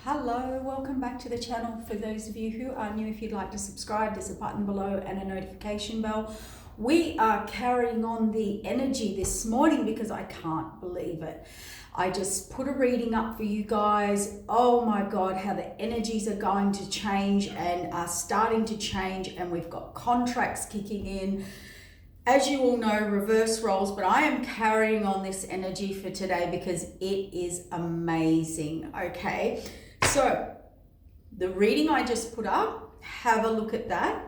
Hello, welcome back to the channel. For those of you who are new, if you'd like to subscribe, there's a button below and a notification bell. We are carrying on the energy this morning because I can't believe it. I just put a reading up for you guys. Oh my God, how the energies are going to change and are starting to change, and we've got contracts kicking in. As you all know, reverse roles, but I am carrying on this energy for today because it is amazing, okay? So, the reading I just put up, have a look at that.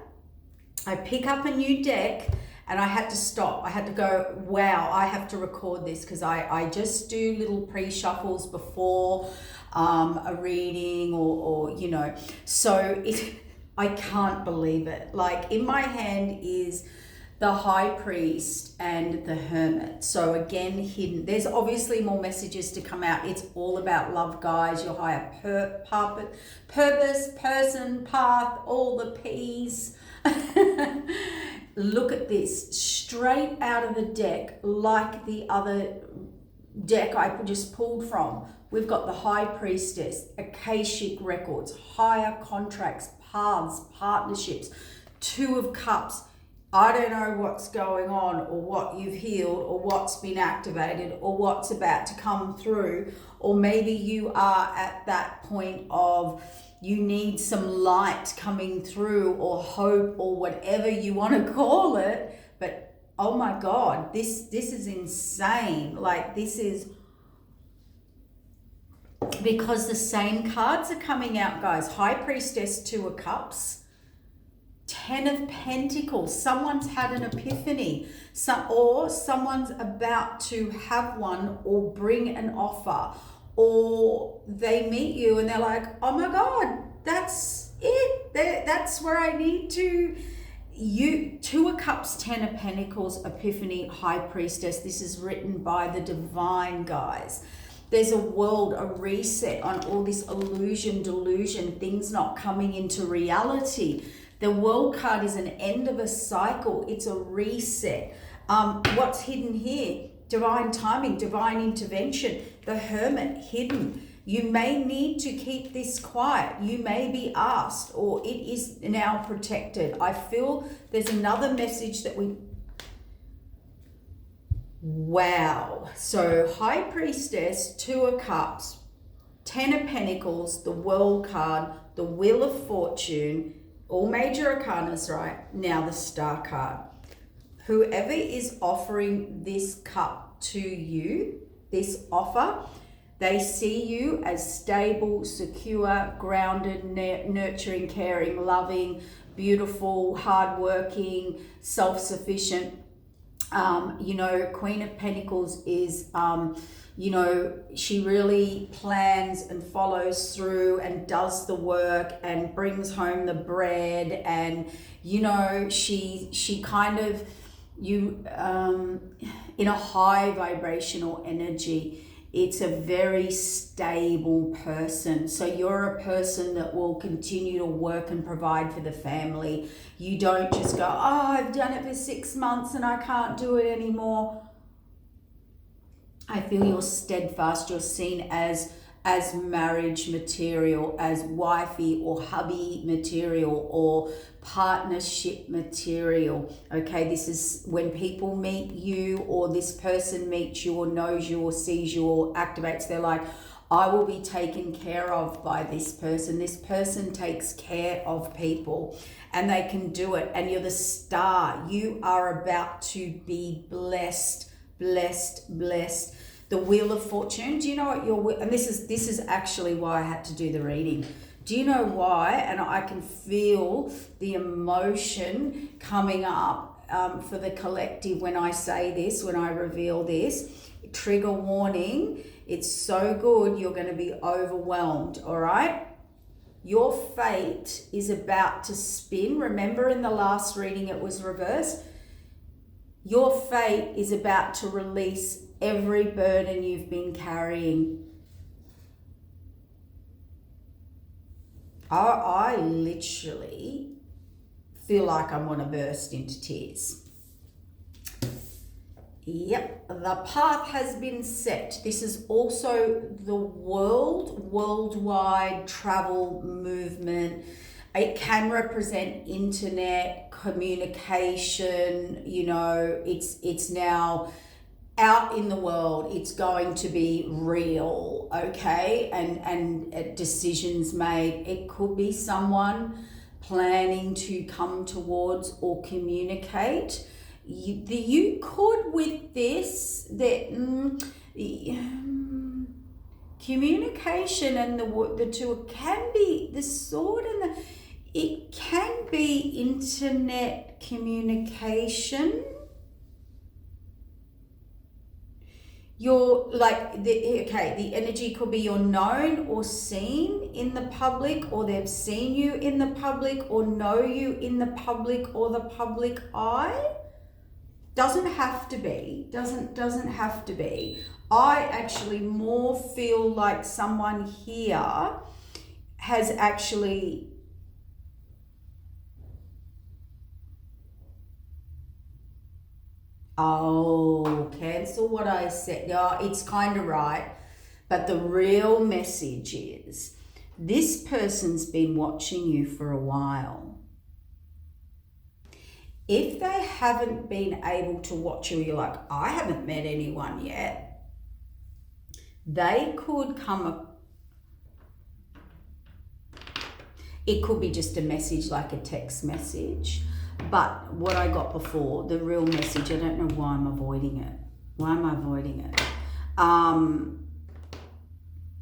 I pick up a new deck and I had to stop. I had to go, wow, I have to record this because I just do little pre-shuffles before a reading or you know. So, I can't believe it. Like, in my hand is the High Priest and the Hermit. So again, hidden. There's obviously more messages to come out. It's all about love, guys. Your higher purpose, person, path, all the P's. Look at this. Straight out of the deck, like the other deck I just pulled from. We've got the High Priestess, Akashic Records, higher contracts, paths, partnerships, Two of Cups. I don't know what's going on or what you've healed or what's been activated or what's about to come through, or maybe you are at that point of you need some light coming through or hope or whatever you want to call it. But oh my God, this is insane. Like, this is because the same cards are coming out, guys. High Priestess, Two of Cups, Ten of Pentacles. Someone's had an epiphany, or someone's about to have one or bring an offer, or they meet you and they're like, oh my God, that's it. That's where I need to. Two of Cups, Ten of Pentacles, Epiphany, High Priestess. This is written by the divine, guys. There's a world, a reset on all this illusion, delusion, things not coming into reality. The World card is an end of a cycle. It's a reset. What's hidden here? Divine timing, divine intervention. The Hermit, hidden. You may need to keep this quiet. You may be asked, or it is now protected. I feel there's another message that we... Wow. So High Priestess, Two of Cups, Ten of Pentacles, the World card, the Wheel of Fortune, all major arcanas, right? Now the Star card. Whoever is offering this cup to you, this offer, they see you as stable, secure, grounded, nurturing, caring, loving, beautiful, hardworking, self-sufficient. You know, Queen of Pentacles is, you know, she really plans and follows through and does the work and brings home the bread, and you know, she kind of, you in a high vibrational energy. It's a very stable person. So you're a person that will continue to work and provide for the family. You don't just go, oh, I've done it for 6 months and I can't do it anymore. I feel you're steadfast. You're seen as marriage material, as wifey or hubby material, or partnership material. Okay, this is when people meet you, or this person meets you or knows you or sees you or activates. They're like, I will be taken care of by this person. This person takes care of people and they can do it. And you're the star. You are about to be blessed, blessed, blessed. The Wheel of Fortune. Do you know what your, and this is actually why I had to do the reading. Do you know why? And I can feel the emotion coming up for the collective when I say this, when I reveal this. Trigger warning. It's so good, you're going to be overwhelmed, all right? Your fate is about to spin. Remember, in the last reading it was reversed. Your fate is about to release every burden you've been carrying. I literally feel like I want to burst into tears. Yep, the path has been set. This is also the worldwide travel movement. It can represent internet communication. You know, it's now out in the world. It's going to be real, okay? And decisions made. It could be someone planning to come towards or communicate. You could with this that communication and the two can be the sword and it can be internet communication. You're like the energy could be you're known or seen in the public, or they've seen you in the public, or know you in the public or the public eye. Doesn't have to be. Doesn't have to be. I actually more feel like someone here has actually cancel what I said. Yeah, it's kind of right. But the real message is this person's been watching you for a while. If they haven't been able to watch you, you're like, I haven't met anyone yet. They could come. It could be just a message, like a text message. But what I got before, the real message, I don't know why I'm avoiding it. Why am I avoiding it?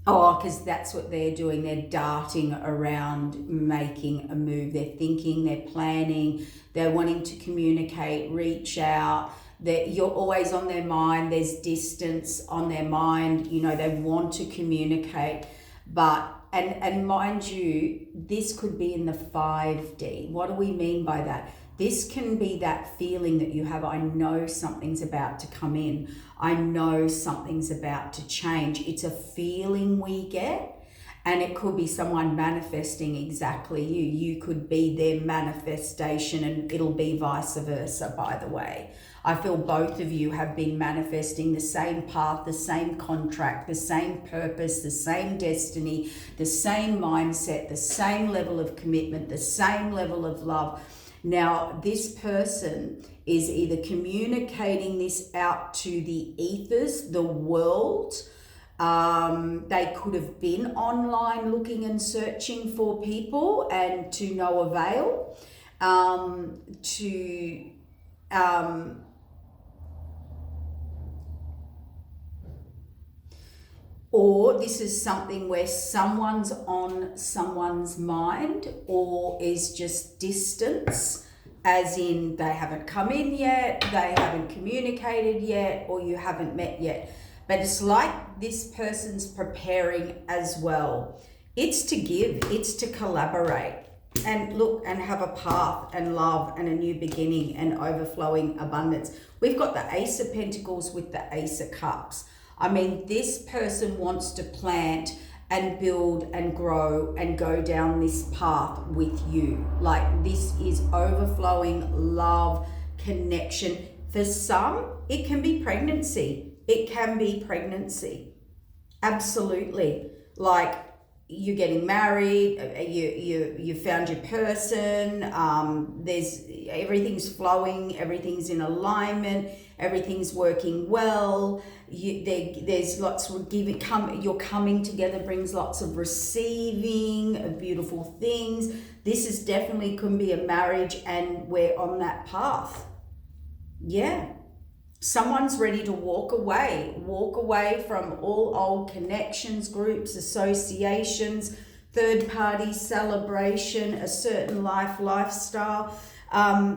Because that's what they're doing. They're darting around, making a move. They're thinking, they're planning, they're wanting to communicate, reach out. You're always on their mind. There's distance on their mind. You know, they want to communicate. But, and mind you, this could be in the 5D. What do we mean by that? This can be that feeling that you have, I know something's about to come in. I know something's about to change. It's a feeling we get, and it could be someone manifesting exactly you. You could be their manifestation, and it'll be vice versa, by the way. I feel both of you have been manifesting the same path, the same contract, the same purpose, the same destiny, the same mindset, the same level of commitment, the same level of love. Now, this person is either communicating this out to the ethers, the world. They could have been online looking and searching for people and to no avail. Or this is something where someone's on someone's mind, or is just distance, as in they haven't come in yet, they haven't communicated yet, or you haven't met yet. But it's like this person's preparing as well. It's to give, it's to collaborate and look and have a path and love and a new beginning and overflowing abundance. We've got the Ace of Pentacles with the Ace of Cups. I mean, this person wants to plant and build and grow and go down this path with you. Like, this is overflowing love, connection. For some, it can be pregnancy. It can be pregnancy. Absolutely. Like, you're getting married, you found your person, there's everything's flowing, everything's in alignment, everything's working well. There's lots of giving. Your coming together brings lots of receiving of beautiful things. This is definitely could be a marriage, and we're on that path. Yeah. Someone's ready to walk away from all old connections, groups, associations, third-party celebration, a certain lifestyle.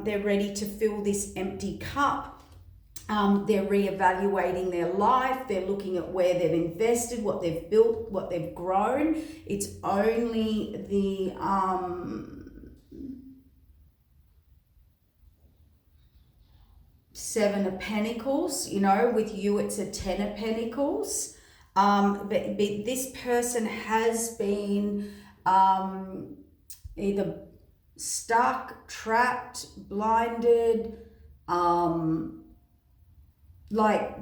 They're ready to fill this empty cup. They're reevaluating their life. They're looking at where they've invested, what they've built, what they've grown. It's only the Seven of Pentacles, you know, with you it's a Ten of Pentacles. But this person has been either stuck, trapped, blinded, like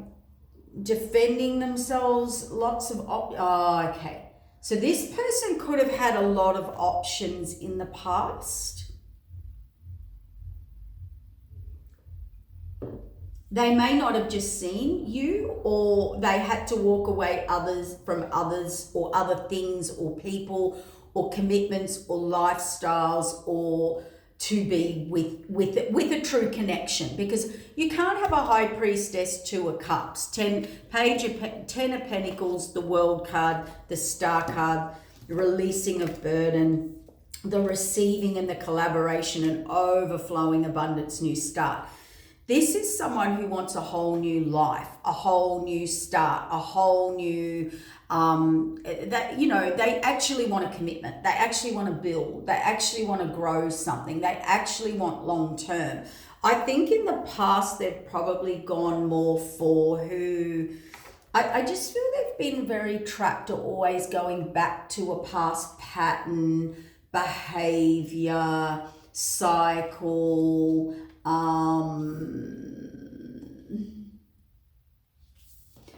defending themselves, lots of okay. So this person could have had a lot of options in the past. They may not have just seen you, or they had to walk away from others or other things or people or commitments or lifestyles, or to be with a true connection, because you can't have a high priestess, 2 of cups, 10 of pentacles, the world card, the star card, the releasing of burden, the receiving and the collaboration and overflowing abundance, new start. This is someone who wants a whole new life, a whole new start, a whole new, they actually want a commitment. They actually want to build. They actually want to grow something. They actually want long term. I think in the past, they've probably gone more for who, I just feel they've been very trapped or always going back to a past pattern, behavior, cycle,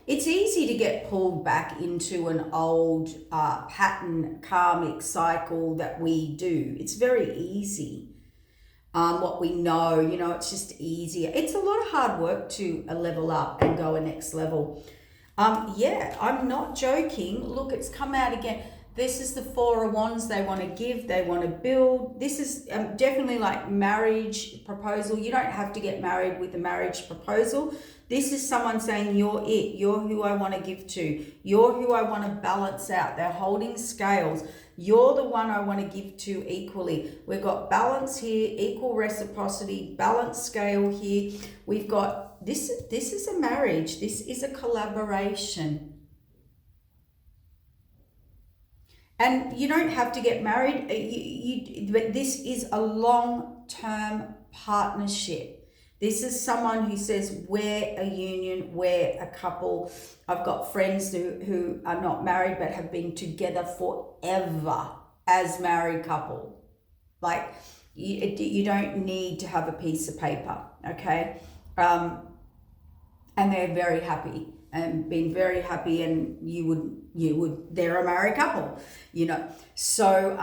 it's easy to get pulled back into an old pattern, karmic cycle that we do. It's very easy. What we know, it's just easier. It's a lot of hard work to level up and go a next level. Yeah, I'm not joking. Look, it's come out again. This is the 4 of Wands. They want to give, they want to build. This is definitely like marriage proposal. You don't have to get married with a marriage proposal. This is someone saying, you're it. You're who I want to give to. You're who I want to balance out. They're holding scales. You're the one I want to give to equally. We've got balance here, equal reciprocity, balance scale here. We've got, this is a marriage. This is a collaboration. And you don't have to get married, but this is a long-term partnership. This is someone who says, we're a union, we're a couple. I've got friends who are not married but have been together forever as married couple. Like, you don't need to have a piece of paper, okay? And they're very happy. And been very happy, and they're a married couple, So,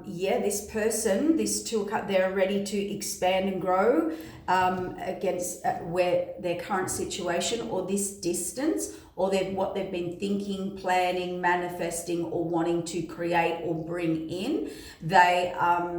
this person, this 2 of Cups, they're ready to expand and grow against where their current situation or this distance, or what they've been thinking, planning, manifesting, or wanting to create or bring in. They're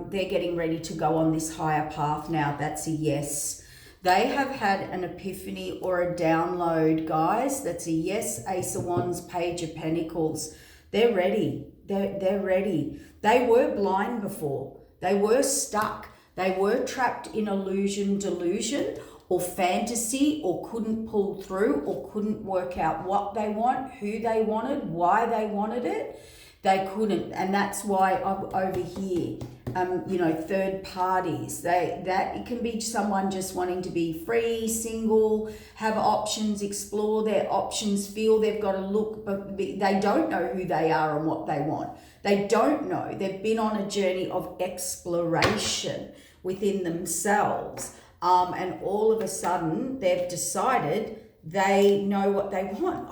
getting ready to go on this higher path now. That's a yes. They have had an epiphany or a download, guys. That's a yes. Ace of Wands, Page of Pentacles. They're ready. They're ready. They were blind before. They were stuck. They were trapped in illusion, delusion, or fantasy, or couldn't pull through, or couldn't work out what they want, who they wanted, why they wanted it. They couldn't. And that's why over here, third parties, that it can be someone just wanting to be free, single, have options, explore their options, feel they've got to look, but they don't know who they are and what they want. They don't know. They've been on a journey of exploration within themselves. And all of a sudden they've decided they know what they want.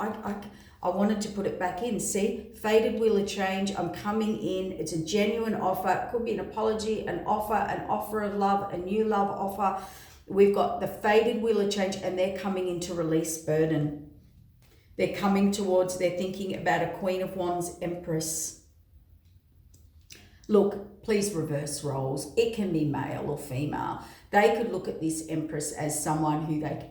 I wanted to put it back in. See, fated wheel of change. I'm coming in. It's a genuine offer. It could be an apology, an offer of love, a new love offer. We've got the fated wheel of change, and they're coming in to release burden. They're coming towards, they're thinking about a Queen of Wands, Empress. Look, please reverse roles. It can be male or female. They could look at this Empress as someone who they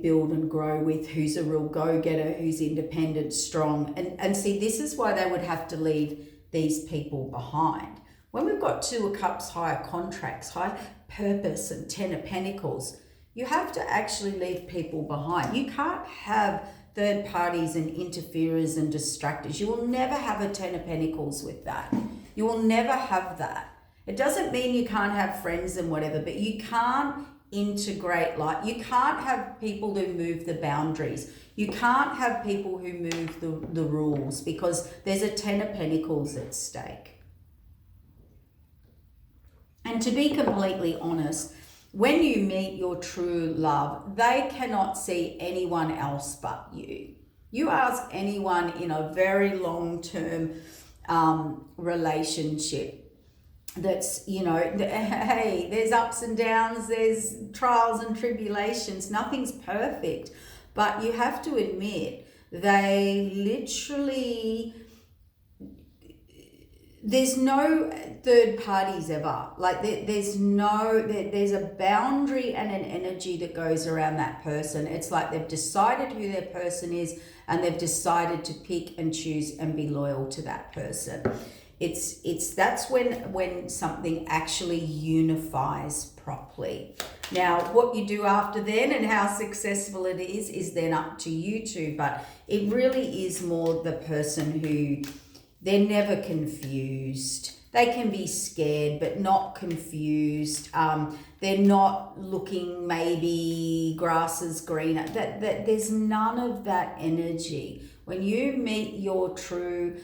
build and grow with, who's a real go-getter, who's independent, strong. And see, this is why they would have to leave these people behind. When we've got 2 of Cups, higher contracts, high purpose, and 10 of Pentacles, you have to actually leave people behind. You can't have third parties and interferers and distractors. You will never have a 10 of Pentacles with that. You will never have that. It doesn't mean you can't have friends and whatever, but you can't integrate, like you can't have people who move the boundaries. You can't have people who move the rules, because there's a 10 of Pentacles at stake. And to be completely honest, when you meet your true love, they cannot see anyone else but you. You ask anyone in a very long-term relationship that's, you know, hey, there's ups and downs, there's trials and tribulations, nothing's perfect. But you have to admit, they literally, there's no third parties ever. Like there's a boundary and an energy that goes around that person. It's like they've decided who their person is and they've decided to pick and choose and be loyal to that person. That's when something actually unifies properly. Now, what you do after then and how successful it is then up to you two, but it really is more the person who, they're never confused. They can be scared, but not confused. They're not looking maybe grass is greener. That there's none of that energy. When you meet your true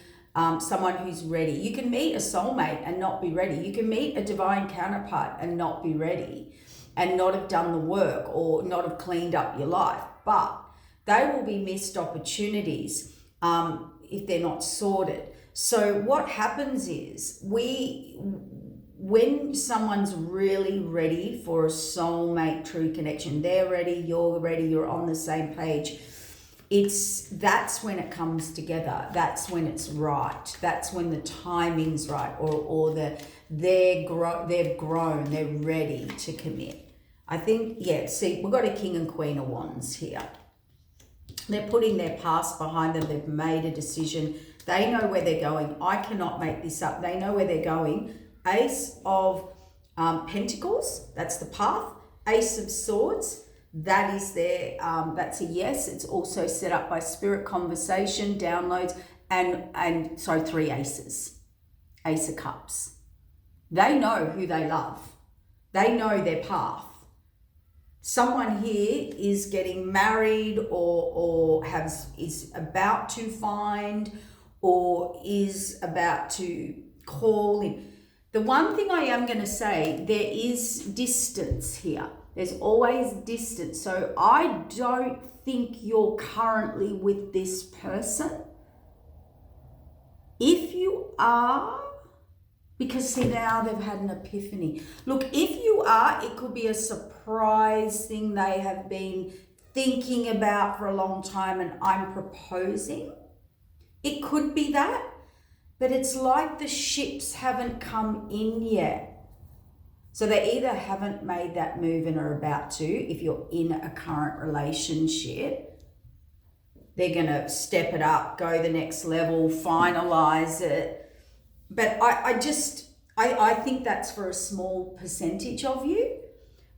someone who's ready, you can meet a soulmate and not be ready. You can meet a divine counterpart and not be ready, and not have done the work or not have cleaned up your life. But they will be missed opportunities if they're not sorted. So what happens is when someone's really ready for a soulmate true connection, they're ready, you're on the same page. That's when it comes together. That's when it's right. That's when the timing's right, or they've grown, they're ready to commit. I think, yeah, see, we've got a King and Queen of Wands here. They're putting their past behind them. They've made a decision. They know where they're going. I cannot make this up. They know where they're going. Ace of Pentacles, that's the path. Ace of Swords, that is their, that's a yes. It's also set up by spirit conversation, downloads, and sorry, 3 aces. Ace of Cups. They know who they love. They know their path. Someone here is getting married or is about to find or is about to call in. The one thing I am going to say, there is distance here. There's always distance. So I don't think you're currently with this person. If you are, because see, now they've had an epiphany. Look, if you are, it could be a surprise thing they have been thinking about for a long time and I'm proposing. It could be that, but it's like the ships haven't come in yet. So they either haven't made that move and are about to, if you're in a current relationship, they're going to step it up, go the next level, finalize it. But I think that's for a small percentage of you.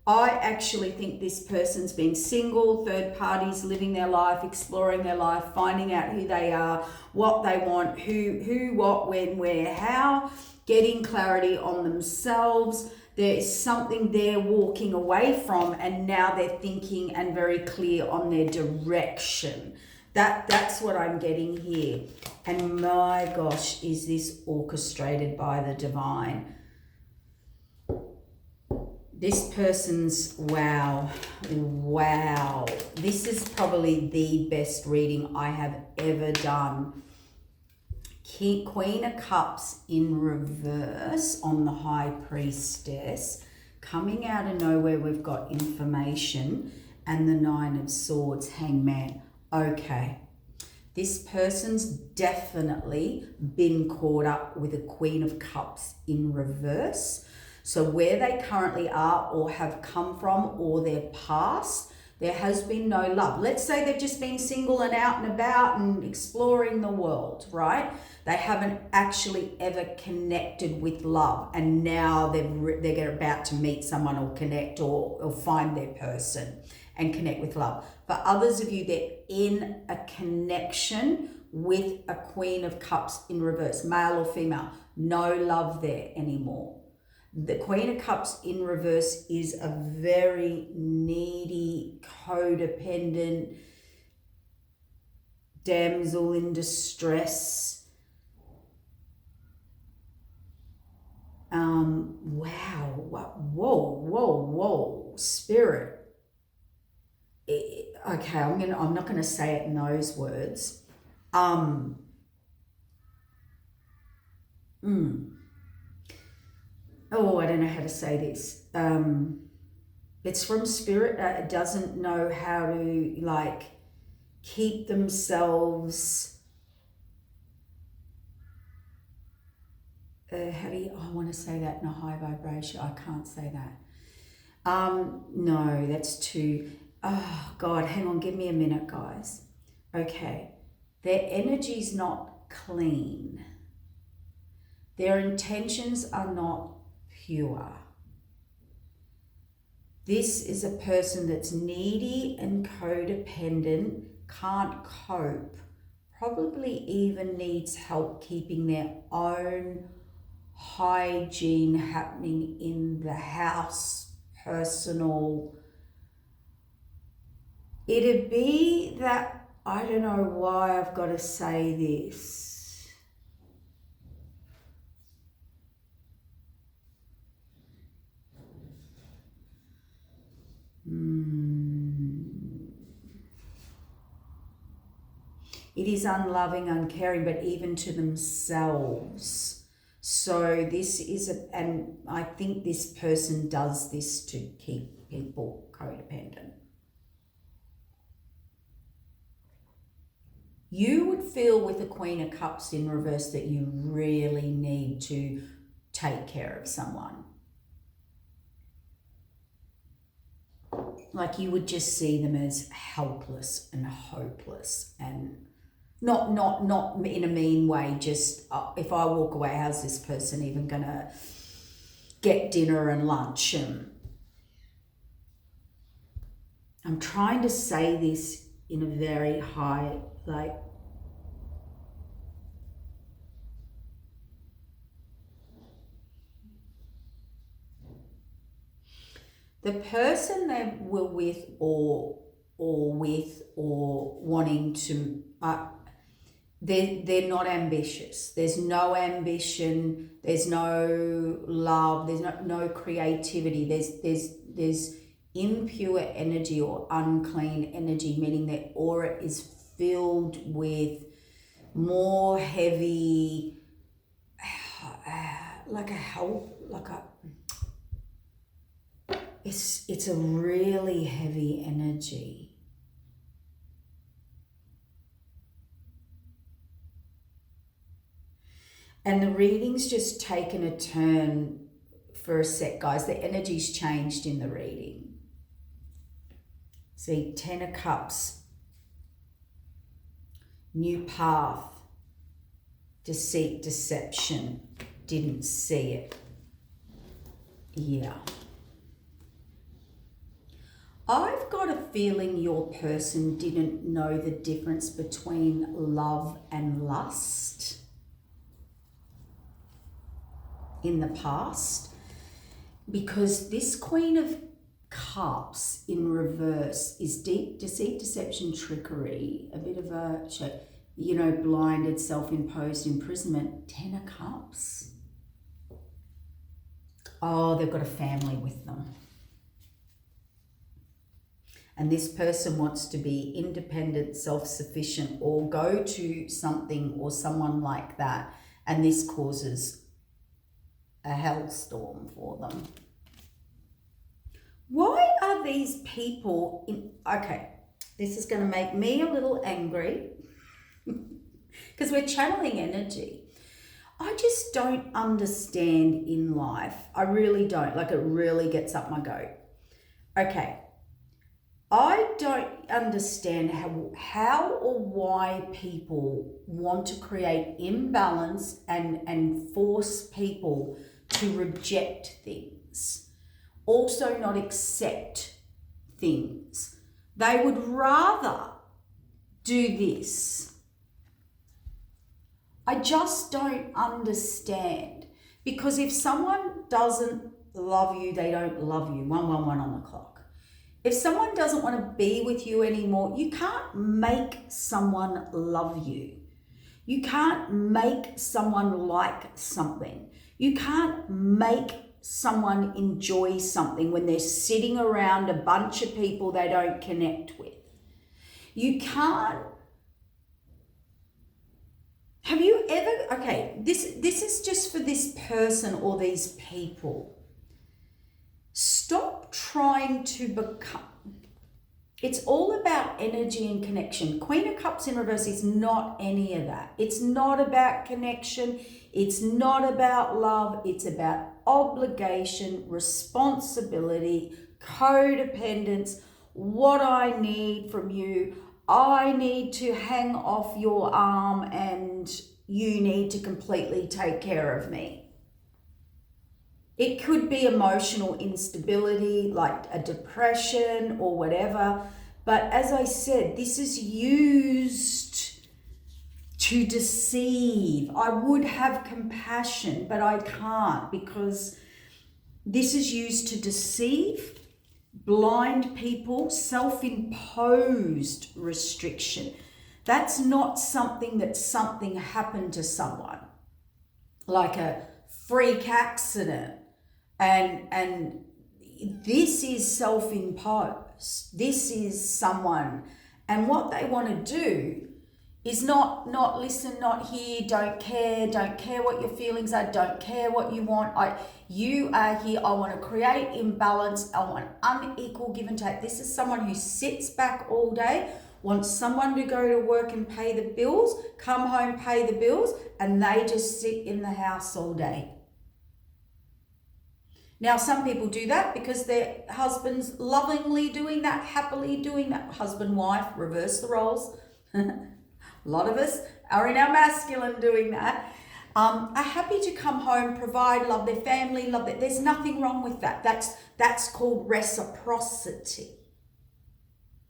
I actually think this person's been single, third parties, living their life, exploring their life, finding out who they are, what they want, who, what, when, where, how, getting clarity on themselves. There's something they're walking away from and now they're thinking and very clear on their direction. That's what I'm getting here. And my gosh, is this orchestrated by the divine? This person's, wow. This is probably the best reading I have ever done. Queen of Cups in reverse on the High Priestess. Coming out of nowhere, we've got information. And the Nine of Swords, Hangman. Okay. This person's definitely been caught up with a Queen of Cups in reverse. So where they currently are or have come from or their past, there has been no love. Let's say they've just been single and out and about and exploring the world, right? They haven't actually ever connected with love, and now they're about to meet someone or connect or find their person and connect with love. For others of you, they're in a connection with a Queen of Cups in reverse, male or female. No love there anymore. The Queen of Cups in reverse is a very needy, codependent damsel in distress. Wow. Whoa. Spirit. Okay, I'm not gonna say it in those words. Oh, I don't know how to say this. It's from Spirit that doesn't know how to like keep themselves. I want to say that in a high vibration. I can't say that. No, that's too. Oh God, hang on, give me a minute, guys. Okay, their energy's not clean. Their intentions are not pure. This is a person that's needy and codependent, can't cope, probably even needs help keeping their own hygiene happening in the house, personal. It'd be that, I don't know why I've got to say this. It is unloving, uncaring, but even to themselves. So this is and I think this person does this to keep people codependent. You would feel with the Queen of Cups in reverse that you really need to take care of someone. Like you would just see them as helpless and hopeless, and not in a mean way, just if I walk away, how's this person even gonna get dinner and lunch? And I'm trying to say this in a very high, like, the person they were with or wanting to, they're not ambitious. There's no ambition. There's no love. There's no creativity. There's impure energy or unclean energy, meaning their aura is filled with more heavy, it's a really heavy energy. And the reading's just taken a turn for a sec, guys. The energy's changed in the reading. See, 10 of Cups, new path, deceit, deception, didn't see it. Yeah. I've got a feeling your person didn't know the difference between love and lust in the past, because this Queen of Cups in reverse is deep deceit, deception, trickery, a bit of a, blinded, self-imposed imprisonment. 10 of Cups. Oh, they've got a family with them. And this person wants to be independent, self-sufficient, or go to something or someone like that. And this causes a hellstorm for them. Why are these people okay, this is going to make me a little angry because we're channeling energy. I just don't understand in life. I really don't. Like, it really gets up my goat. Okay. I don't understand how or why people want to create imbalance and force people to reject things. Also not accept things. They would rather do this. I just don't understand. Because if someone doesn't love you, they don't love you. 111 on the clock. If someone doesn't want to be with you anymore, you can't make someone love you. You can't make someone like something. You can't make someone enjoy something when they're sitting around a bunch of people they don't connect with. You can't. Have you ever, okay, this is just for this person or these people. Stop trying to become. It's all about energy and connection. Queen of Cups in reverse is not any of that. It's not about connection. It's not about love. It's about obligation, responsibility, codependence, what I need from you. I need to hang off your arm and you need to completely take care of me. It could be emotional instability, like a depression or whatever. But as I said, this is used to deceive. I would have compassion, but I can't, because this is used to deceive, blind people, self-imposed restriction. That's not something that something happened to someone, like a freak accident. And this is self-imposed. This is someone, and what they want to do is not listen, not hear, don't care what your feelings are, don't care what you want. You are here, I want to create imbalance, I want unequal give and take. This is someone who sits back all day, wants someone to go to work and pay the bills, come home, pay the bills, and they just sit in the house all day. Now, some people do that because their husband's lovingly doing that, happily doing that. Husband, wife, reverse the roles. A lot of us are in our masculine doing that. Are happy to come home, provide, love their family, there's nothing wrong with that. That's called reciprocity.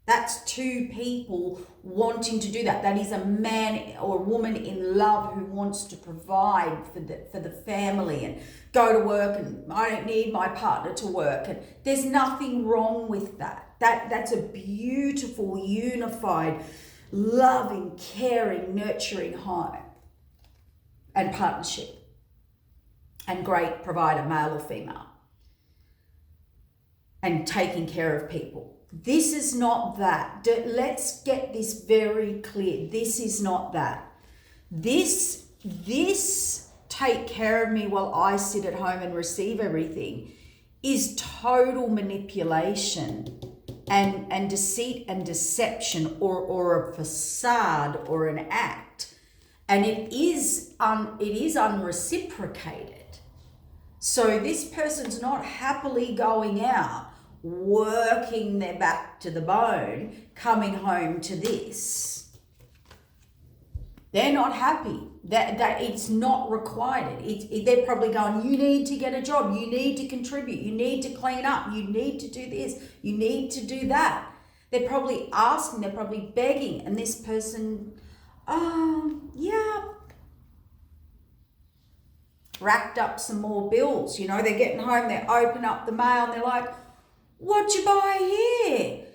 That's two people wanting to do that. That is a man or a woman in love who wants to provide for the family and go to work, and I don't need my partner to work. And there's nothing wrong with that. That's a beautiful, unified, loving, caring, nurturing home and partnership, and great provider, male or female, and taking care of people. This is not that. Let's get this very clear. This is not that. This take care of me while I sit at home and receive everything is total manipulation and deceit and deception, or a facade or an act. And it is unreciprocated. So this person's not happily going out, working their back to the bone, coming home to this. They're not happy. That it's not required. They're probably going, you need to get a job, you need to contribute, you need to clean up, you need to do this, you need to do that. They're probably asking, they're probably begging, and this person, yeah, racked up some more bills. They're getting home, they open up the mail and they're like, what'd you buy here?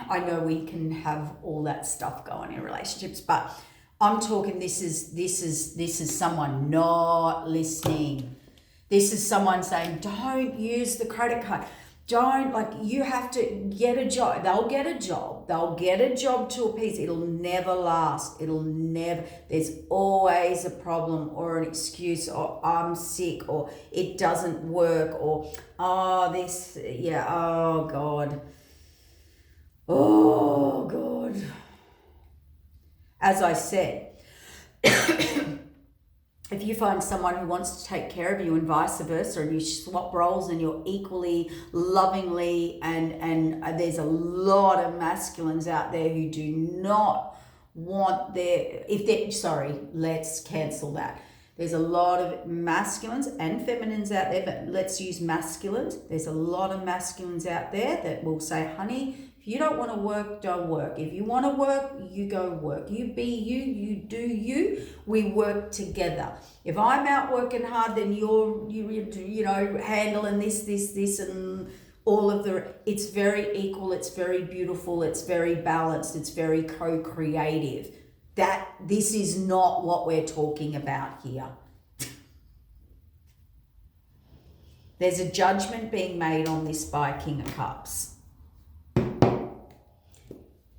I know we can have all that stuff going in relationships, but I'm talking, this is someone not listening. This is someone saying, don't use the credit card. You have to get a job. They'll get a job. They'll get a job to appease. It'll never last. There's always a problem or an excuse, or I'm sick, or it doesn't work, or, oh God. Oh God. As I said, if you find someone who wants to take care of you and vice versa, and you swap roles and you're equally lovingly, and there's a lot of masculines out there who do not want let's cancel that. There's a lot of masculines and feminines out there, but let's use masculines. There's a lot of masculines out there that will say, honey, if you don't want to work, don't work. If you want to work, you go work. You be you, you do you. We work together. If I'm out working hard, then you're handling this and all of it's very equal, it's very beautiful, it's very balanced, it's very co-creative. This is not what we're talking about here. There's a judgment being made on this by King of Cups.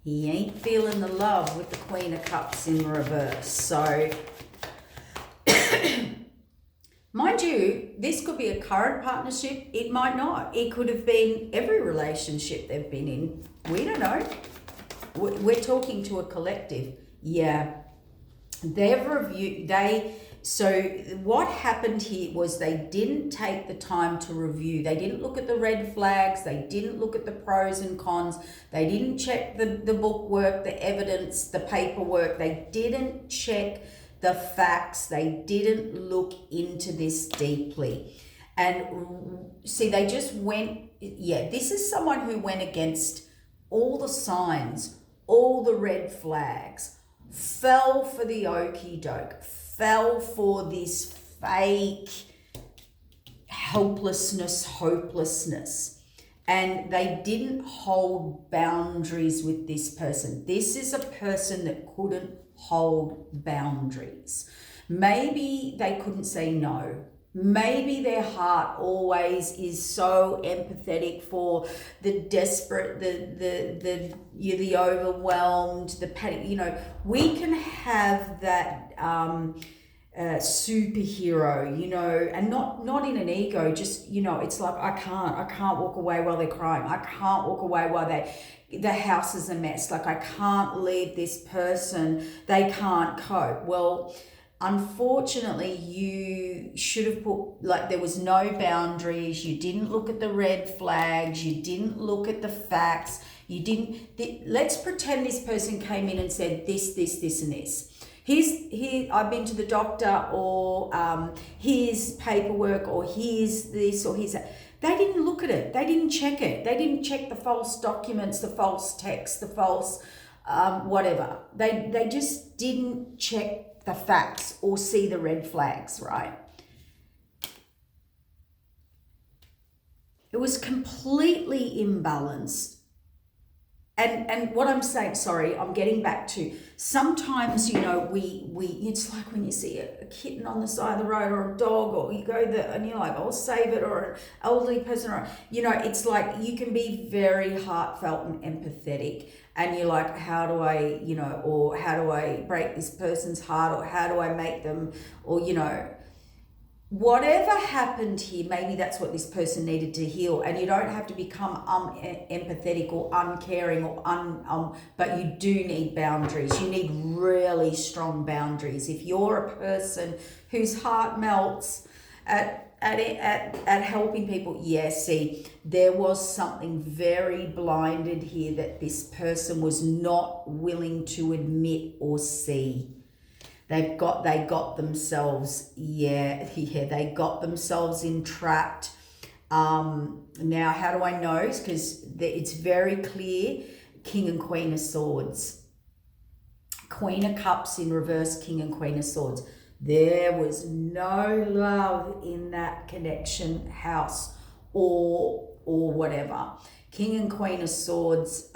He ain't feeling the love with the Queen of Cups in reverse. So, mind you, this could be a current partnership. It might not. It could have been every relationship they've been in. We don't know. We're talking to a collective. Yeah. They've reviewed, so what happened here was they didn't take the time to review. They didn't look at the red flags. They didn't look at the pros and cons. They didn't check the bookwork, the evidence, the paperwork. They didn't check the facts. They didn't look into this deeply. And see, they just went, this is someone who went against all the signs, all the red flags, fell for the okie doke, fell for this fake helplessness, hopelessness. And they didn't hold boundaries with this person. This is a person that couldn't hold boundaries. Maybe they couldn't say no. Maybe their heart always is so empathetic for the desperate, the overwhelmed, the panic. You know, we can have that superhero, you know, and not in an ego. Just, you know, it's like I can't walk away while they're crying. I can't walk away while the house is a mess. Like I can't leave this person. They can't cope. Well, unfortunately, you should have put, like, there was no boundaries. You didn't look at the red flags. You didn't look at the facts. You didn't. Let's pretend this person came in and said this, and this. I've been to the doctor, or here's paperwork, or here's this, or here's that. They didn't look at it. They didn't check it. They didn't check the false documents, the false text, the false whatever. They just didn't check the facts or see the red flags, right? It was completely imbalanced. And what I'm saying, sorry, I'm getting back to, sometimes, you know, we it's like when you see a kitten on the side of the road, or a dog, or you go there and you're like, I'll save it, or an elderly person, or, you know, it's like you can be very heartfelt and empathetic, and you're like, how do I, you know, or how do I break this person's heart, or how do I make them, or, you know, whatever happened here, maybe that's what this person needed to heal. And you don't have to become empathetic or uncaring, or but you do need boundaries. You need really strong boundaries. If you're a person whose heart melts at helping people, see, there was something very blinded here that this person was not willing to admit or see. They got themselves, they got themselves entrapped. Now, how do I know? Because it's very clear, King and Queen of Swords. Queen of Cups in reverse, King and Queen of Swords. There was no love in that connection house, or whatever. King and Queen of Swords,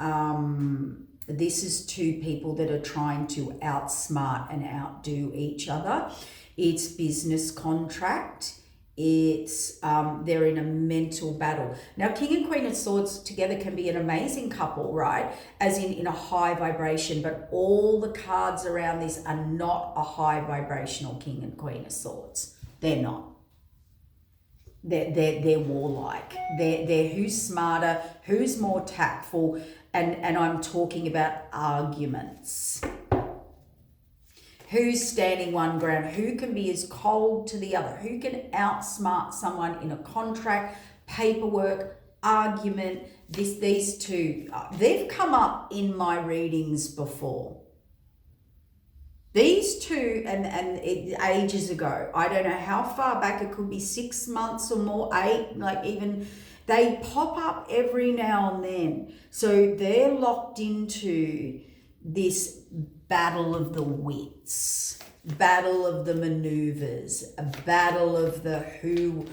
this is two people that are trying to outsmart and outdo each other. It's business contract. It's they're in a mental battle. Now, King and Queen of Swords together can be an amazing couple, right? As in a high vibration, but all the cards around this are not a high vibrational King and Queen of Swords. They're not. They're warlike. They're who's smarter, who's more tactful, and I'm talking about arguments. Who's standing one ground? Who can be as cold to the other? Who can outsmart someone in a contract, paperwork, argument? These two, they've come up in my readings before. These two, and ages ago, I don't know how far back, it could be 6 months or more, 8, like even, they pop up every now and then. So they're locked into this battle of the wits, battle of the maneuvers, a battle of the who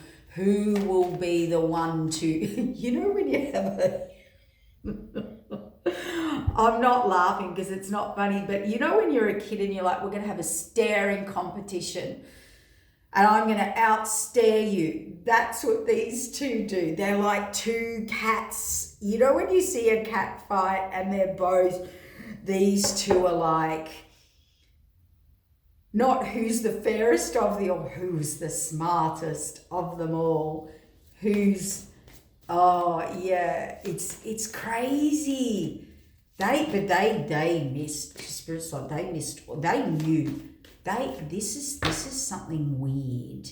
will be the one to, you know, when you have a, I'm not laughing because it's not funny, but you know when you're a kid and you're like, we're going to have a staring competition. and I'm going to outstare you. That's what these two do. They're like two cats. You know when you see a cat fight and these two are like, not who's the fairest of the, or who's the smartest of them all. Oh yeah, it's crazy. They missed, spirits like they knew. This is something weird.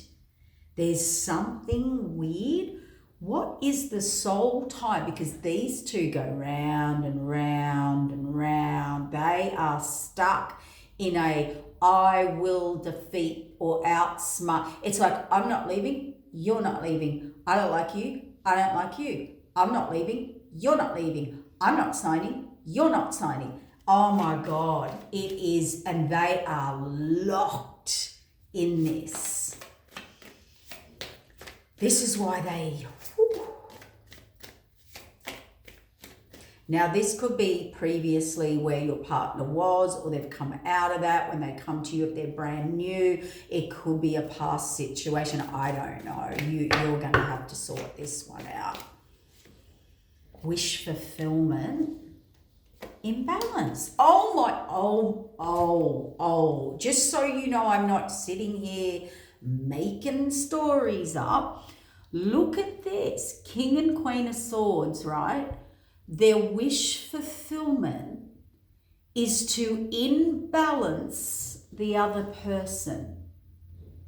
There's something weird. What is the soul tie? Because these two go round and round and round. They are stuck in a I will defeat or outsmart. It's like, I'm not leaving, you're not leaving. I don't like you, I don't like you. I'm not leaving, you're not leaving. I'm not signing, you're not signing. Oh my God, it is, and they are locked in this. This is why they... Now, this could be previously where your partner was, or they've come out of that when they come to you if they're brand new. It could be a past situation. I don't know. You're going to have to sort this one out. Wish fulfillment. Imbalance. Just so you know, I'm not sitting here making stories up. Look at this. King and Queen of Swords, right? Their wish fulfillment is to imbalance the other person.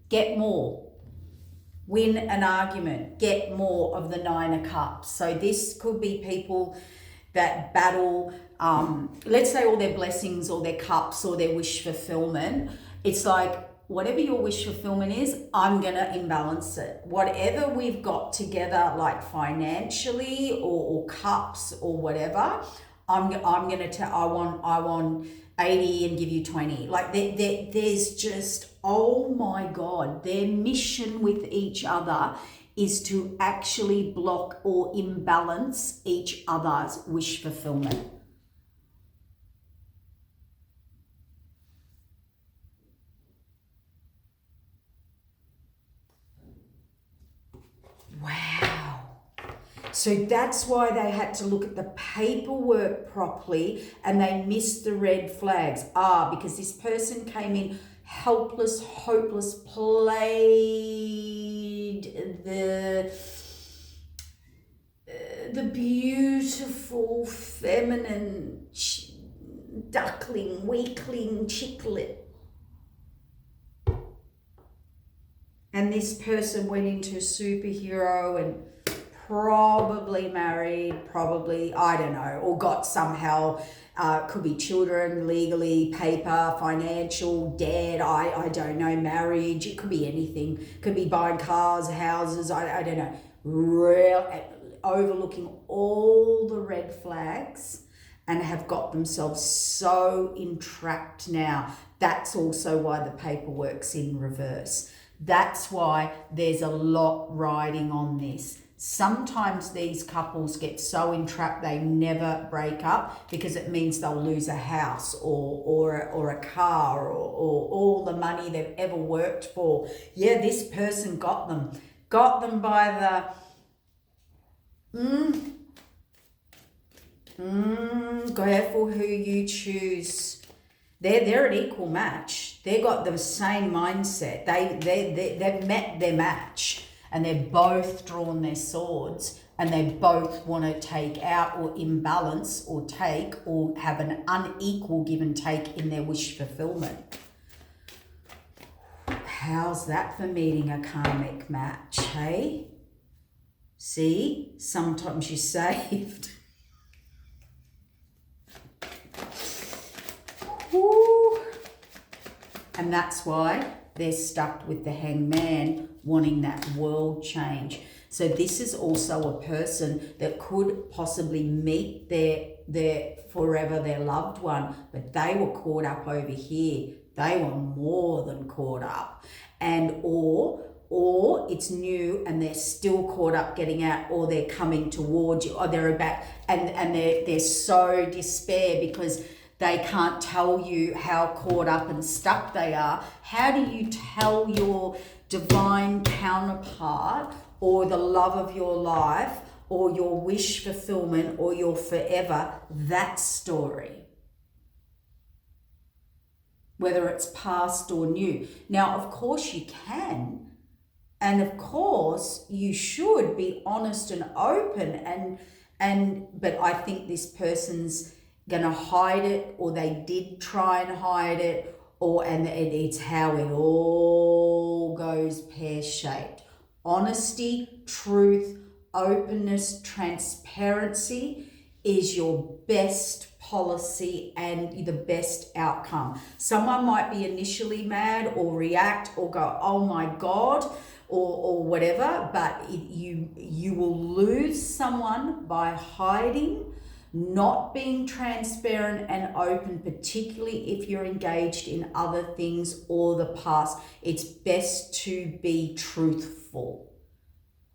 Get more. Win an argument. Get more of the Nine of Cups. So this could be people that battle, let's say all their blessings or their cups or their wish fulfillment. It's like, whatever your wish fulfillment is, I'm going to imbalance it. Whatever we've got together, like financially or cups or whatever, I'm going to tell, I want 80 and give you 20. Like there's just, oh my God, their mission with each other is to actually block or imbalance each other's wish fulfillment. Wow. So that's why they had to look at the paperwork properly and they missed the red flags. Because this person came in helpless, hopeless, played the beautiful, feminine duckling, weakling, chicklet. And this person went into superhero and probably married, I don't know, or got somehow, could be children, legally, paper, financial, debt, I don't know, marriage, it could be anything. Could be buying cars, houses, I don't know. Overlooking all the red flags and have got themselves so entrapped now. That's also why the paperwork's in reverse. That's why there's a lot riding on this. Sometimes these couples get so entrapped they never break up because it means they'll lose a house or a car or all the money they've ever worked for. Yeah, this person got them by the careful who you choose. They're an equal match. They got the same mindset. They've met their match and they've both drawn their swords and they both want to take out or imbalance or take or have an unequal give and take in their wish fulfillment. How's that for meeting a karmic match, hey? See, sometimes you're saved. Woo. And that's why they're stuck with the Hangman, wanting that world change. So this is also a person that could possibly meet their forever, their loved one, but they were caught up over here. They were more than caught up. And or it's new and they're still caught up getting out, or they're coming towards you, or they're about and they're so despair because They can't tell you how caught up and stuck they are. How do you tell your divine counterpart or the love of your life or your wish fulfillment or your forever that story? Whether it's past or new. Now, of course you can, and of course you should be honest and open, but I think this person's gonna hide it, or they did try and hide it, and it's how it all goes pear-shaped. Honesty, truth, openness, transparency is your best policy and the best outcome. Someone might be initially mad or react or go, oh my God, or whatever, but you will lose someone by hiding, not being transparent and open, particularly if you're engaged in other things or the past. It's best to be truthful.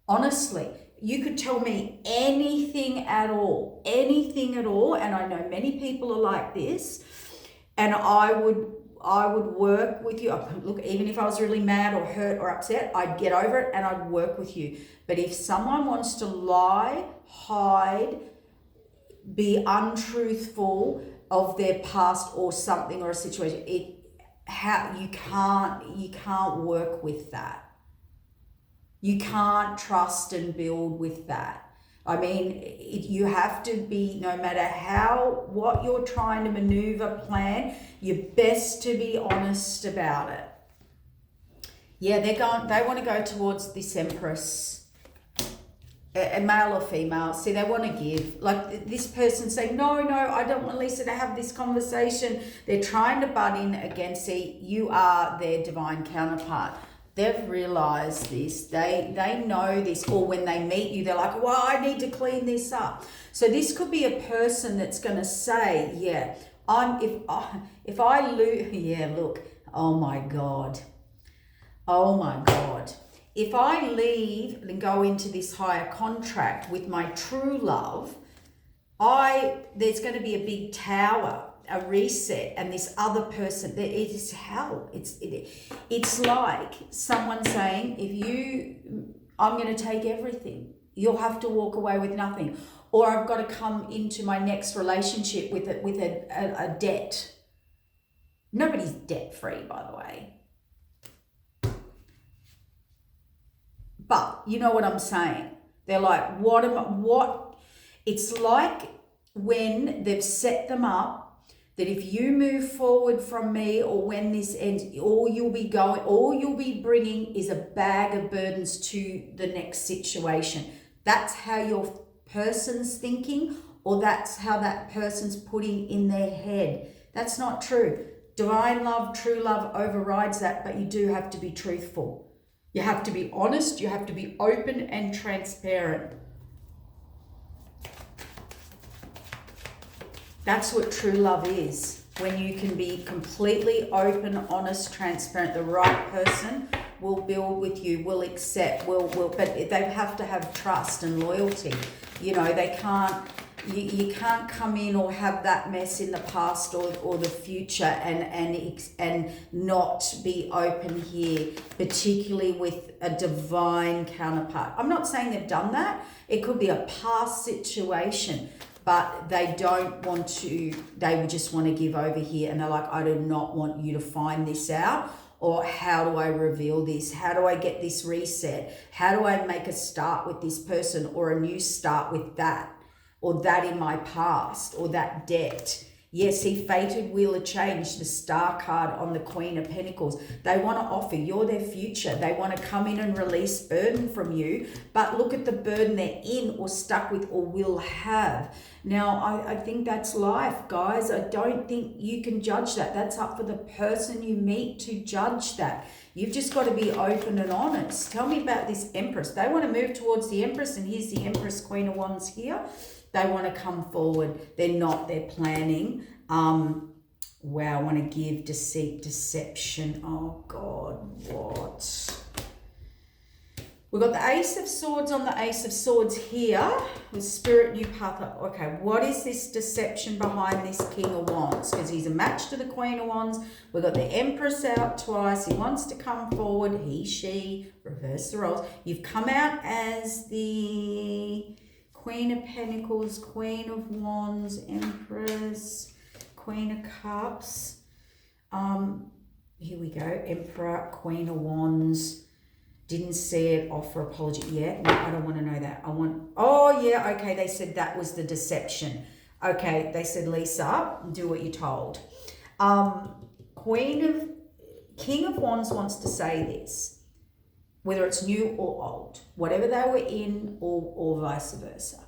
Honestly, you could tell me anything at all, and I know many people are like this, and I would work with you. Look, even if I was really mad or hurt or upset, I'd get over it and I'd work with you. But if someone wants to lie, hide, be untruthful of their past or something or a situation, you can't work with that. You can't trust and build with that. I mean, you have to be, no matter what you're trying to maneuver, plan, you're best to be honest about it. Yeah, they want to go towards this Empress, a male or female. See, they want to give. Like this person saying, no, I don't want Lisa to have this conversation. They're trying to butt in against you are their divine counterpart. They've realized this, they know this, or when they meet you, they're like, well, I need to clean this up. So this could be a person that's going to say, yeah, if I lose, yeah, look, oh my God. If I leave and go into this higher contract with my true love, there's going to be a big tower, a reset, and this other person, it is hell. It's like someone saying, I'm going to take everything. You'll have to walk away with nothing. Or I've got to come into my next relationship with a debt. Nobody's debt-free, by the way. But you know what I'm saying? They're like, it's like when they've set them up, that if you move forward from me, or when this ends, all you'll be bringing is a bag of burdens to the next situation. That's how your person's thinking, or that's how that person's putting in their head. That's not true. Divine love, true love overrides that, but you do have to be truthful. You have to be honest, you have to be open and transparent. That's what true love is. When you can be completely open, honest, transparent, the right person will build with you, will accept, but they have to have trust and loyalty. You know, they can't, you can't come in or have that mess in the past or the future and not be open here, particularly with a divine counterpart. I'm not saying they've done that. It could be a past situation, but they don't want to, they just want to give over here, and they're like, I do not want you to find this out, or how do I reveal this? How do I get this reset? How do I make a start with this person, or a new start with that, or that in my past, or that debt? Yes, see, fated wheel of change, the star card on the Queen of Pentacles. They want to offer, you're their future. They want to come in and release burden from you, but look at the burden they're in or stuck with or will have. Now, I think that's life, guys. I don't think you can judge that. That's up for the person you meet to judge that. You've just got to be open and honest. Tell me about this Empress. They want to move towards the Empress, and here's the Empress, Queen of Wands here. They want to come forward. They're planning. Wow, I want to give, deceit, deception. Oh God, what? We've got the Ace of Swords on the Ace of Swords here with Spirit New Path up. Okay, what is this deception behind this King of Wands? Because he's a match to the Queen of Wands. We've got the Empress out twice. He wants to come forward. He, she, reverse the roles. You've come out as the Queen of Pentacles, Queen of Wands, Empress, Queen of Cups. Here we go. Emperor, Queen of Wands. Didn't see it, offer apology. Yeah, no, I don't want to know that. I want, oh yeah, okay, they said that was the deception. Okay, they said, Lisa, do what you're told. King of Wands wants to say this, whether it's new or old, whatever they were in or vice versa.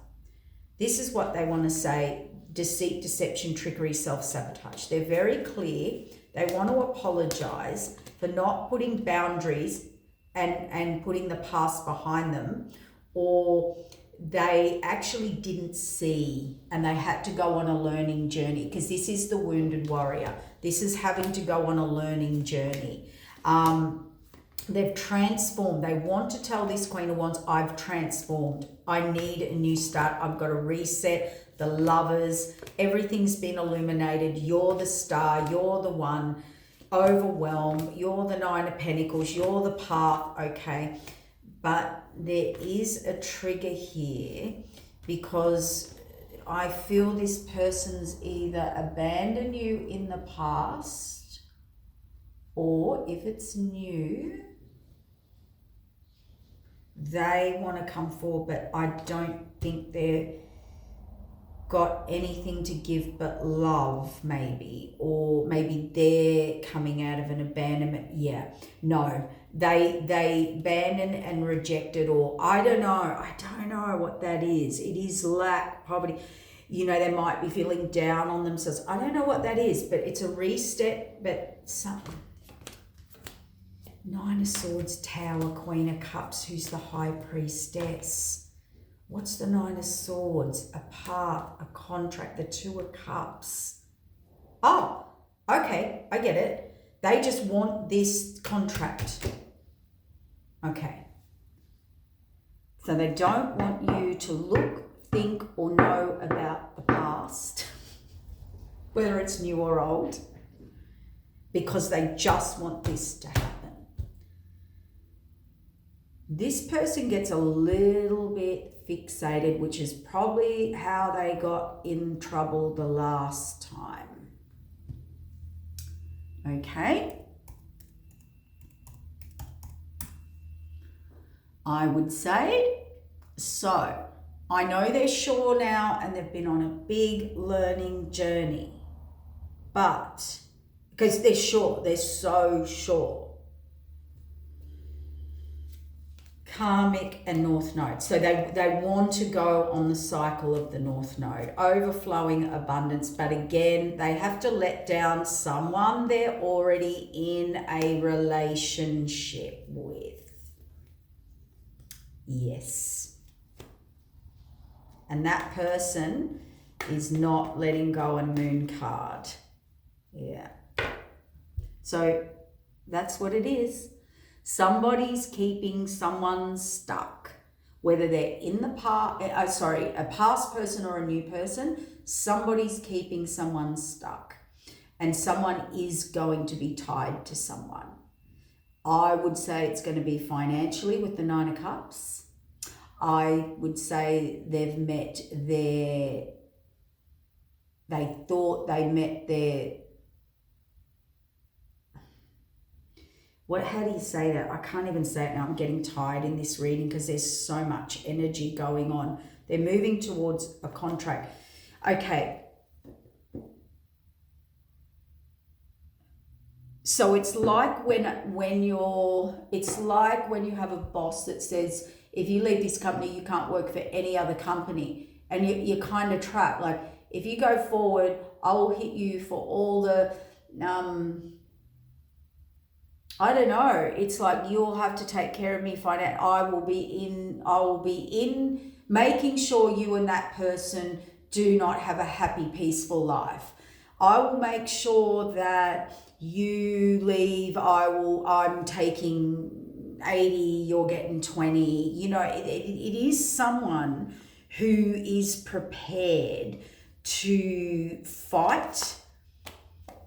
This is what they want to say: deceit, deception, trickery, self-sabotage. They're very clear. They want to apologize for not putting boundaries and putting the past behind them, or they actually didn't see and they had to go on a learning journey, because this is the wounded warrior. This is having to go on a learning journey. They've transformed. They want to tell this Queen of Wands, I've transformed. I need a new start. I've got to reset. The Lovers, everything's been illuminated. You're the star. You're the one. Overwhelm. You're the Nine of Pentacles. You're the path. Okay. But there is a trigger here, because I feel this person's either abandoned you in the past, or if it's new, they want to come forward, but I don't think they're got anything to give but love, maybe, or maybe they're coming out of an abandonment. Yeah, no, they abandoned and rejected, or I don't know what that is. It is lack, poverty. You know, they might be feeling down on themselves. I don't know what that is, but it's a reset, but something. Nine of Swords, Tower, Queen of Cups, who's the High Priestess. What's the Nine of Swords? A part, a contract, the Two of Cups. Oh, okay, I get it. They just want this contract. Okay. So they don't want you to look, think, or know about the past, whether it's new or old, because they just want this to happen. This person gets a little bit fixated, which is probably how they got in trouble the last time. Okay. I would say, so I know they're sure now and they've been on a big learning journey, but because they're sure, they're so sure. Karmic and North Node. So they want to go on the cycle of the North Node, overflowing abundance. But again, they have to let down someone they're already in a relationship with. Yes. And that person is not letting go and Moon card. Yeah. So that's what it is. Somebody's keeping someone stuck, whether they're in the past, a past person or a new person. Somebody's keeping someone stuck, and someone is going to be tied to someone. I would say it's going to be financially with the Nine of Cups. I would say they thought they met their, how do you say that? I can't even say it now. I'm getting tired in this reading because there's so much energy going on. They're moving towards a contract. Okay. So it's like when you have a boss that says, if you leave this company, you can't work for any other company. And you're kind of trapped. Like, if you go forward, I will hit you for all the, I don't know. It's like, you'll have to take care of me. I will be in making sure you and that person do not have a happy, peaceful life. I will make sure that you leave. I'm taking 80, you're getting 20. You know, it is someone who is prepared to fight,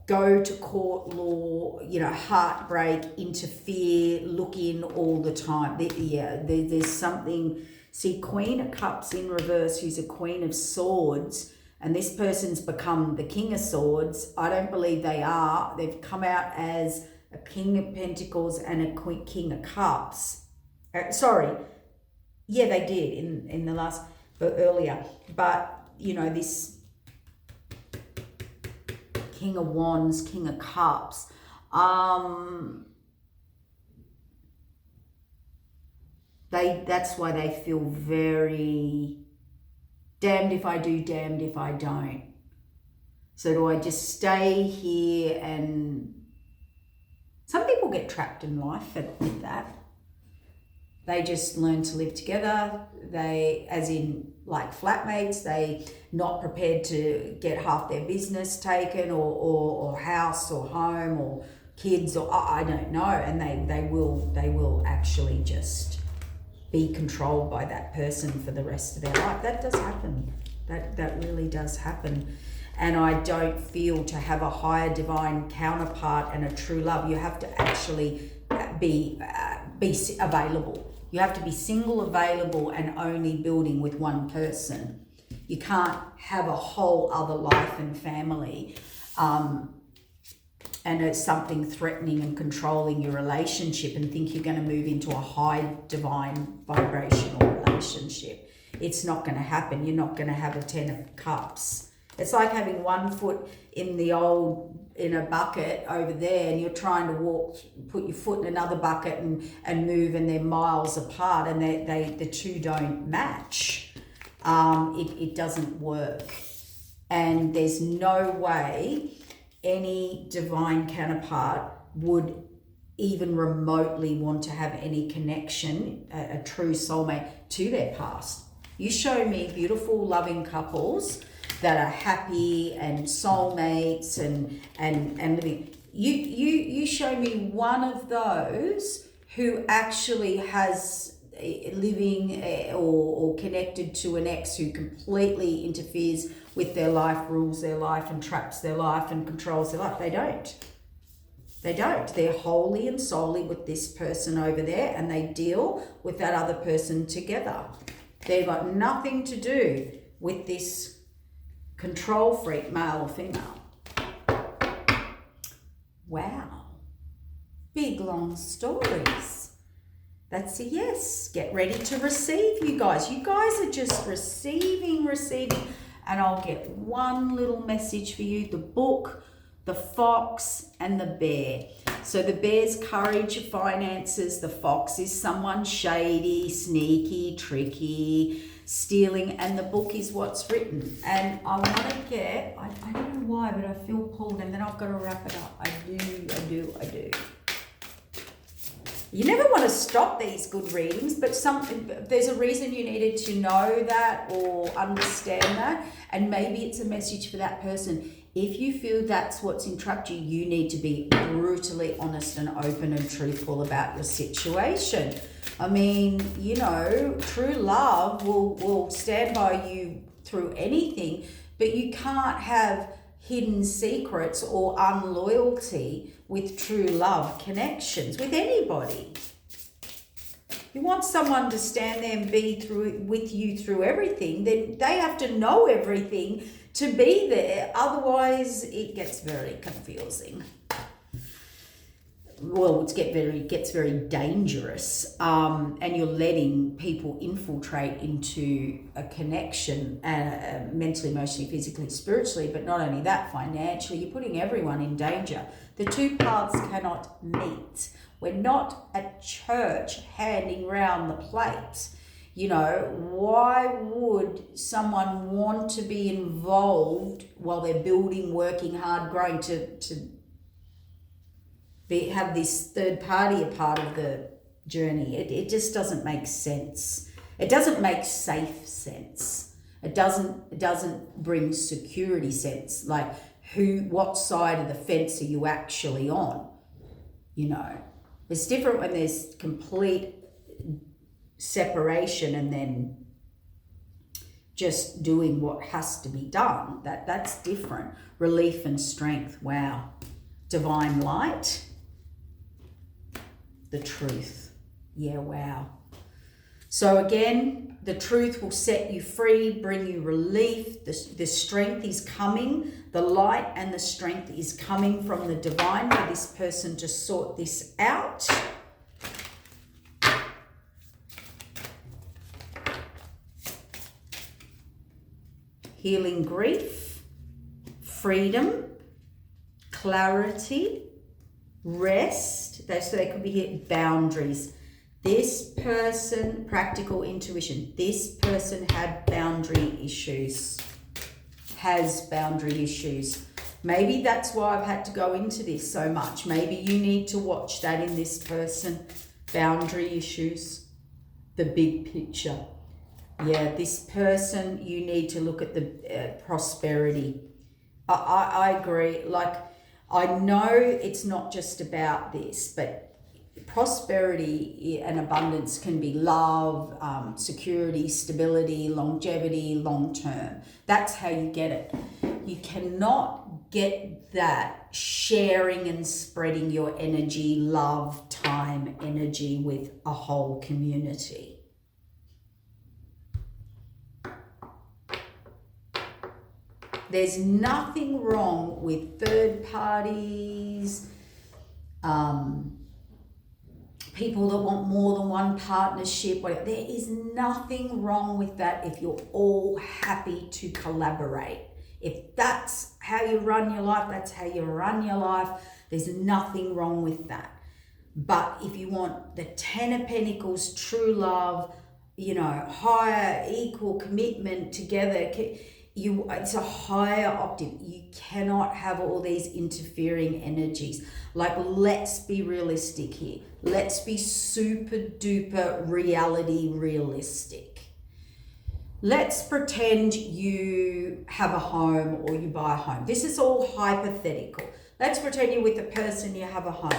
go to court law, you know, heartbreak, interfere, look in all the time. There's something. See, Queen of Cups in reverse, who's a Queen of Swords, and this person's become the King of Swords. I don't believe they are. They've come out as a King of Pentacles and a King of Cups. Sorry. Yeah, they did in the last, but earlier. But, you know, this King of Wands, King of Cups, that's why they feel very damned if I do, damned if I don't. So do I just stay here? And some people get trapped in life with that. They just learn to live together. They, as in like flatmates, they not prepared to get half their business taken or house or home or kids or I don't know. And they will actually just be controlled by that person for the rest of their life. That does happen. That really does happen. And I don't feel to have a higher divine counterpart and a true love, you have to actually be available. You have to be single, available, and only building with one person. You can't have a whole other life and family and it's something threatening and controlling your relationship and think you're going to move into a high divine vibrational relationship. It's not going to happen. You're not going to have a 10 of cups. It's like having one foot in a bucket over there and you're trying to put your foot in another bucket and move, and they're miles apart and the two don't match. It doesn't work. And there's no way any divine counterpart would even remotely want to have any connection, a true soulmate, to their past. You show me beautiful, loving couples that are happy and soulmates and living. You show me one of those who actually has living or connected to an ex who completely interferes with their life, rules their life and traps their life and controls their life. They don't. They're wholly and solely with this person over there and they deal with that other person together. They've got nothing to do with this control freak, male or female. Wow. Big long stories. That's a yes. Get ready to receive, you guys. You guys are just receiving. And I'll get one little message for you. The book, the fox, and the bear. So the bear's courage, finances. The fox is someone shady, sneaky, tricky, stealing. And the book is what's written. And I want to get, I don't know why, but I feel pulled. And then I've got to wrap it up. I do. You never want to stop these good readings, but there's a reason you needed to know that or understand that, and maybe it's a message for that person. If you feel that's what's entrapped you, you need to be brutally honest and open and truthful about your situation. I mean, you know, true love will stand by you through anything, but you can't have hidden secrets or unloyalty with true love connections with anybody. You want someone to stand there and be with you through everything, then they have to know everything to be there. Otherwise, it gets very confusing. Well, it gets very dangerous, and you're letting people infiltrate into a connection, mentally, emotionally, physically, spiritually, but not only that, financially. You're putting everyone in danger. The two paths cannot meet. We're not at church handing round the plate. You know, why would someone want to be involved while they're building, working hard, growing to have this third party a part of the journey? It just doesn't make sense. It doesn't make safe sense. It doesn't bring security sense. Like what side of the fence are you actually on? You know, It's different when there's complete separation and then just doing what has to be done. That's different. Relief and strength. Wow. Divine light. The truth. Yeah, wow. So again, the truth will set you free, bring you relief. The strength is coming. The light and the strength is coming from the divine for this person to sort this out. Healing grief, freedom, clarity, rest. So they could be here, boundaries. This person, practical intuition. This person had boundary issues, has boundary issues. Maybe that's why I've had to go into this so much. Maybe you need to watch that in this person. Boundary issues, the big picture. Yeah, this person, you need to look at the prosperity. I agree. Like, I know it's not just about this, but prosperity and abundance can be love, security, stability, longevity, long term. That's how you get it. You cannot get that sharing and spreading your energy, love, time, energy with a whole community. There's nothing wrong with third parties, people that want more than one partnership. There is nothing wrong with that if you're all happy to collaborate. If that's how you run your life, that's how you run your life. There's nothing wrong with that. But if you want the 10 of Pentacles, true love, higher, equal commitment together, it's a higher octave. You cannot have all these interfering energies. Like, let's be realistic here. Let's be super duper reality realistic. Let's pretend you have a home or you buy a home. This is all hypothetical. Let's pretend you're with a person, you have a home.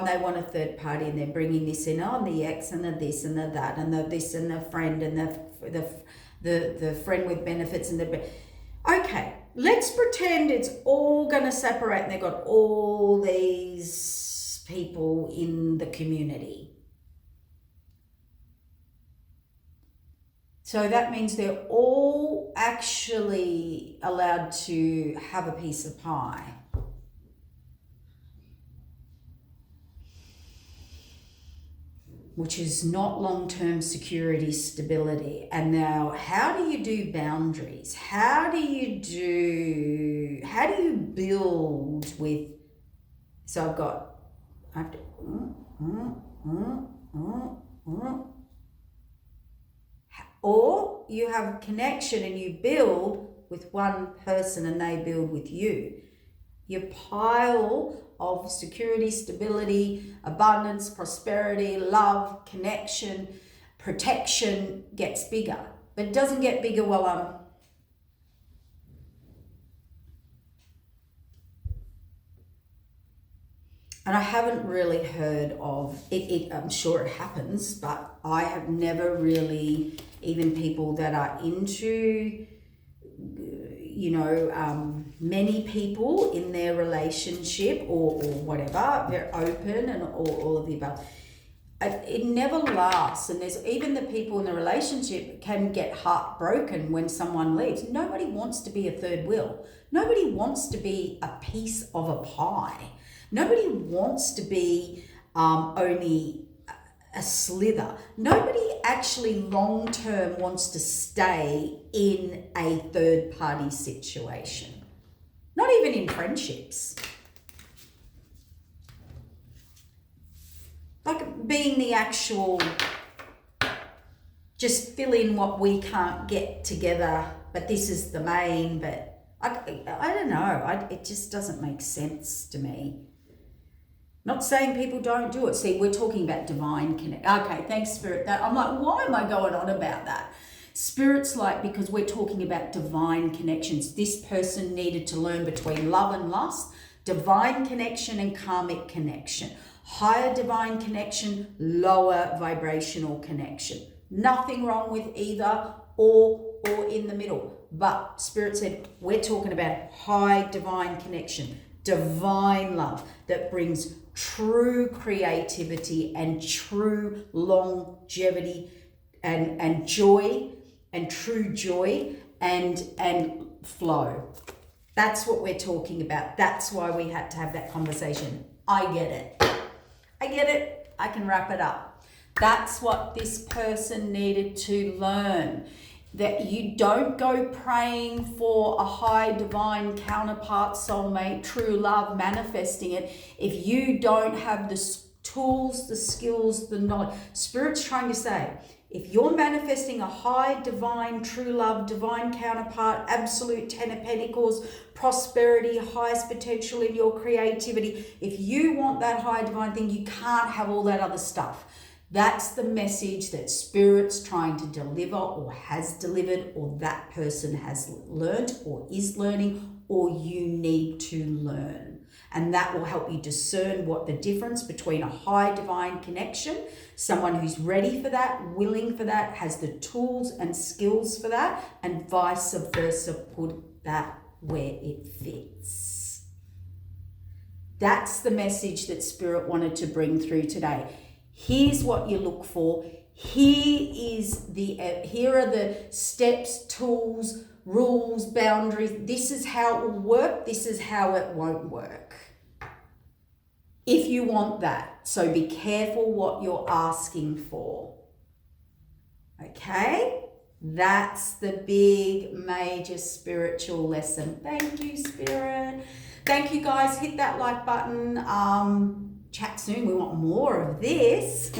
They want a third party and they're bringing this in, the ex and the this and the that and the this and the friend and the friend with benefits and okay, let's pretend it's all going to separate and they've got all these people in the community. So that means they're all actually allowed to have a piece of pie. Which is not long-term security, stability. And now, how do you do boundaries? How do you build with, so I have to, or you have connection and you build with one person and they build with you. Your pile of security, stability, abundance, prosperity, love, connection, protection gets bigger. But it doesn't get bigger while and I haven't really heard of it. I'm sure it happens, but I have never really, even people that are into many people in their relationship or whatever, they're open and all of the above. It never lasts, and there's even the people in the relationship can get heartbroken when someone leaves. Nobody wants to be a third wheel. Nobody wants to be a piece of a pie. Nobody wants to be only a slither. Nobody actually long-term wants to stay in a third-party situation. Not even in friendships. Like being the actual, just fill in what we can't get together, but this is the main, but I don't know. It just doesn't make sense to me. Not saying people don't do it. See, we're talking about divine connect. Okay, thanks, Spirit. I'm like, why am I going on about that? Spirit's like, because we're talking about divine connections. This person needed to learn between love and lust. Divine connection and karmic connection. Higher divine connection, lower vibrational connection. Nothing wrong with either or in the middle. But Spirit said, we're talking about high divine connection, divine love that brings true creativity and true longevity and joy and true joy and flow. That's what we're talking about. That's why we had to have that conversation. I get it. I can wrap it up. That's what this person needed to learn. That you don't go praying for a high divine counterpart, soulmate, true love, manifesting it, if you don't have the tools, the skills, the knowledge. Spirit's trying to say, if you're manifesting a high divine, true love, divine counterpart, absolute 10 of Pentacles, prosperity, highest potential in your creativity, if you want that high divine thing, you can't have all that other stuff. That's the message that Spirit's trying to deliver or has delivered or that person has learned or is learning or you need to learn. And that will help you discern what the difference between a high divine connection, someone who's ready for that, willing for that, has the tools and skills for that, and vice versa, put that where it fits. That's the message that Spirit wanted to bring through today. Here's what you look for. Here are the steps, tools, rules, boundaries. This is how it will work. This is how it won't work. If you want that. So be careful what you're asking for. Okay? That's the big, major spiritual lesson. Thank you, Spirit. Thank you, guys. Hit that like button. Chat soon. We want more of this.